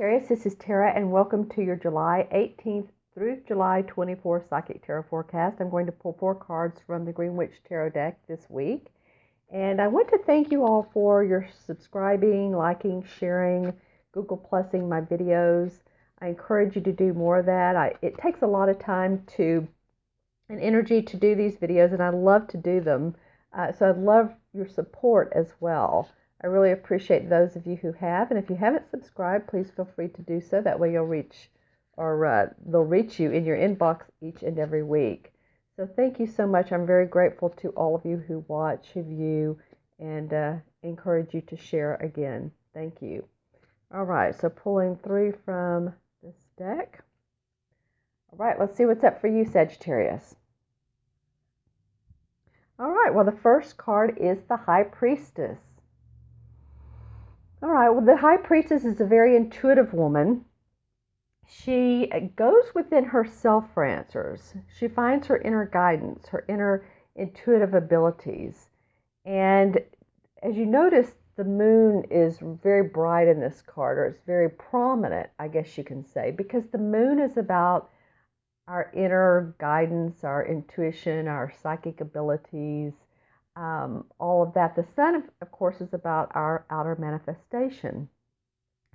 Sagittarius, this is Tara, and welcome to your July 18th through July 24th Psychic Tarot forecast. I'm going to pull 4 cards from the Green Witch Tarot deck this week. And I want to thank you all for your subscribing, liking, sharing, Google Plusing my videos. I encourage you to do more of that. It takes a lot of time and energy to do these videos, and I love to do them. So I'd love your support as well. I really appreciate those of you who have, and if you haven't subscribed, please feel free to do so. That way they'll reach you in your inbox each and every week. So thank you so much. I'm very grateful to all of you who watch, who view, and encourage you to share again. Thank you. All right, so pulling 3 from this deck. All right, let's see what's up for you, Sagittarius. All right, well, the first card is the High Priestess. All right, well, the High Priestess is a very intuitive woman. She goes within herself for answers. She finds her inner guidance, her inner intuitive abilities. And as you notice, the moon is very bright in this card, or it's very prominent, I guess you can say, because the moon is about our inner guidance, our intuition, our psychic abilities, all of that. The sun, of course, is about our outer manifestation.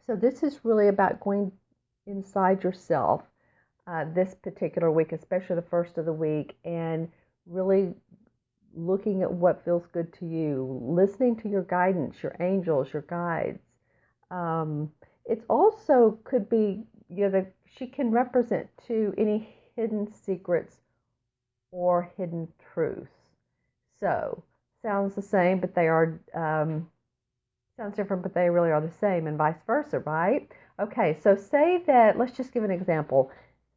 So this is really about going inside yourself this particular week, especially the first of the week, and really looking at what feels good to you, listening to your guidance, your angels, your guides. It's also could be, she can represent to any hidden secrets or hidden truths. So, sounds the same, but they are, sounds different, but they really are the same, and vice versa, right? Okay, so say that, let's just give an example.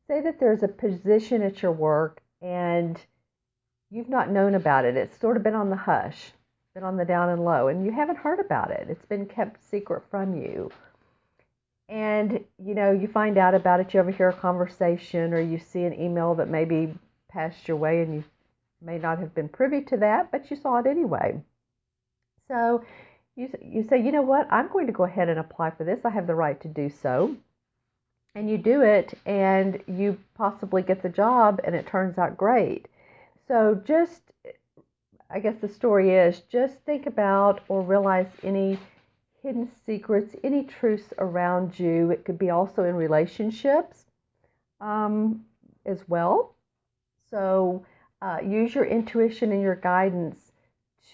Say that there's a position at your work and you've not known about it. It's sort of been on the hush, been on the down and low, and you haven't heard about it. It's been kept secret from you. And, you find out about it, you overhear a conversation, or you see an email that maybe passed your way and you may not have been privy to that, but you saw it anyway. So you say, you know what, I'm going to go ahead and apply for this. I have the right to do so. And you do it, and you possibly get the job, and it turns out great. So I guess the story is, just think about or realize any hidden secrets, any truths around you. It could be also in relationships as well. So use your intuition and your guidance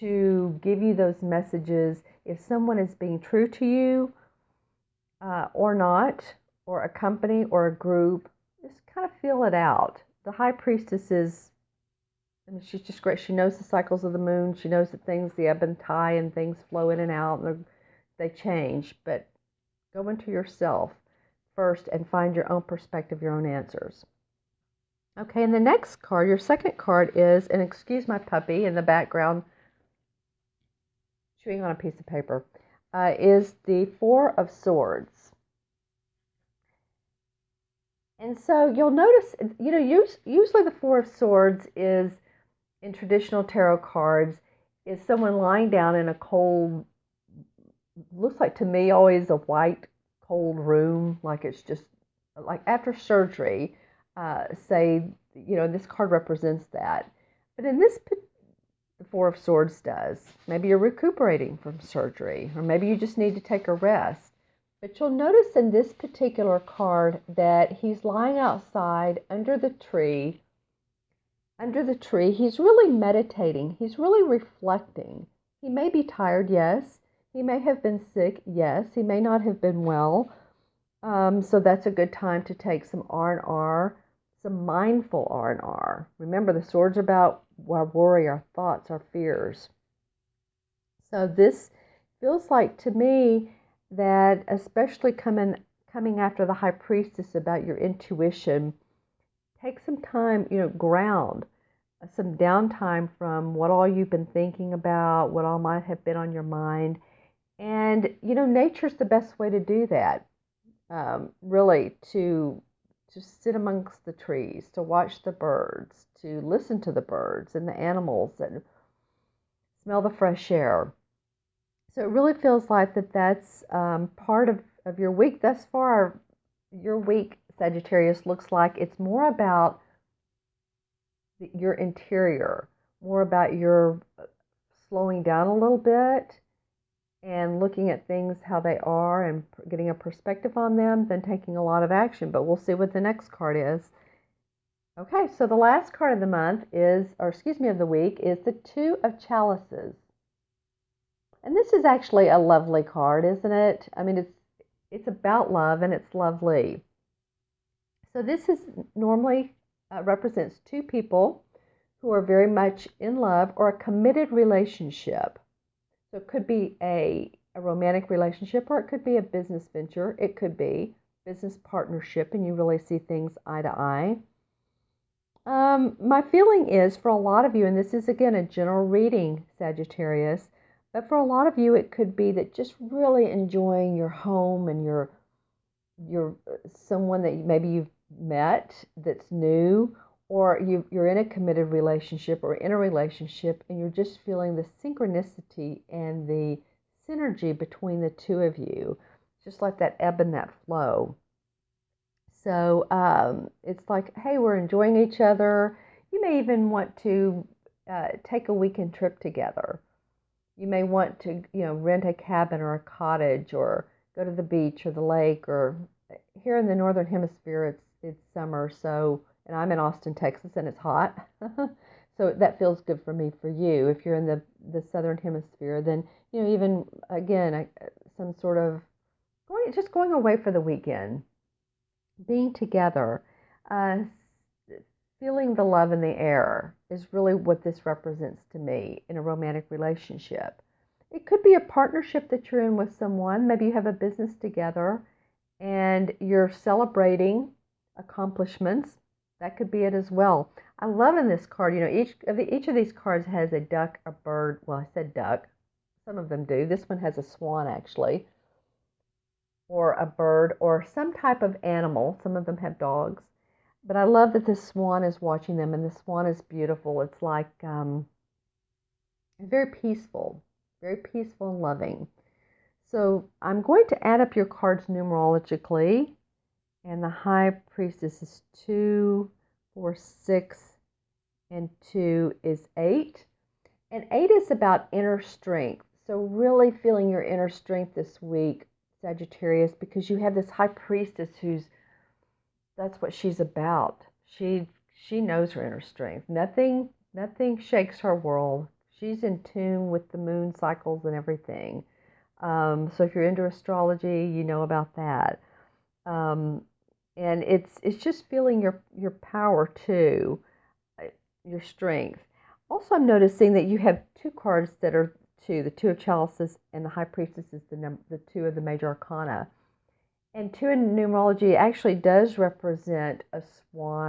to give you those messages. If someone is being true to you or not, or a company or a group, just kind of feel it out. The High Priestess she's just great. She knows the cycles of the moon. She knows that things, the ebb and tie, and things flow in and out, and they change. But go into yourself first and find your own perspective, your own answers. Okay, and the next card, your second card is, and excuse my puppy in the background chewing on a piece of paper, is the 4 of Swords. And so you'll notice, usually the 4 of Swords is, in traditional tarot cards, is someone lying down in a cold, looks like to me always a white, cold room, like it's just like after surgery. This card represents that. But in this, the 4 of Swords does. Maybe you're recuperating from surgery, or maybe you just need to take a rest. But you'll notice in this particular card that he's lying outside under the tree. Under the tree, he's really meditating. He's really reflecting. He may be tired, yes. He may have been sick, yes. He may not have been well. So that's a good time to take some R&R, some mindful R&R. Remember, the swords are about our worry, our thoughts, our fears. So this feels like to me that, especially coming after the High Priestess, about your intuition, take some time, ground, some downtime from what all you've been thinking about, what all might have been on your mind. And, nature's the best way to do that, really, to sit amongst the trees, to watch the birds, to listen to the birds and the animals, and smell the fresh air. So it really feels like that's part of of your week thus far. Your week, Sagittarius, looks like it's more about your interior, more about your slowing down a little bit and looking at things how they are and getting a perspective on them than taking a lot of action. But we'll see what the next card is. Okay, so the last card of the month is, or excuse me, of the week is the Two of Chalices. And this is actually a lovely card, isn't it? I mean, it's about love and it's lovely. So this is normally represents two people who are very much in love or a committed relationship. So it could be a romantic relationship, or it could be a business venture. It could be business partnership, and you really see things eye to eye. My feeling is for a lot of you, and this is again a general reading, Sagittarius, but for a lot of you, it could be that just really enjoying your home and your someone that maybe you've met that's new, or you're in a committed relationship or in a relationship, and you're just feeling the synchronicity and the synergy between the two of you, just like that ebb and that flow. So it's like, hey, we're enjoying each other. You may even want to take a weekend trip together. You may want to, rent a cabin or a cottage, or go to the beach or the lake. Or here in the Northern Hemisphere, it's summer, so, and I'm in Austin, Texas, and it's hot. So that feels good for me. For you, if you're in the Southern Hemisphere, then, even, again, some sort of going away for the weekend, being together, feeling the love in the air is really what this represents to me in a romantic relationship. It could be a partnership that you're in with someone. Maybe you have a business together and you're celebrating accomplishments. That could be it as well. I love in this card, each of these cards has a duck, a bird. Well, I said duck. Some of them do. This one has a swan, actually, or a bird, or some type of animal. Some of them have dogs. But I love that the swan is watching them, and the swan is beautiful. It's like very peaceful and loving. So I'm going to add up your cards numerologically, and the High Priestess is 2, 4, 6, and 2 is 8. And 8 is about inner strength. So really feeling your inner strength this week, Sagittarius, because you have this High Priestess that's what she's about. She knows her inner strength. Nothing shakes her world. She's in tune with the moon cycles and everything. So if you're into astrology, you know about that. And it's just feeling your power too, your strength. Also, I'm noticing that you have two cards that are the Two of Chalices, and the High Priestess is the two of the major arcana. And 2 in numerology actually does represent a swan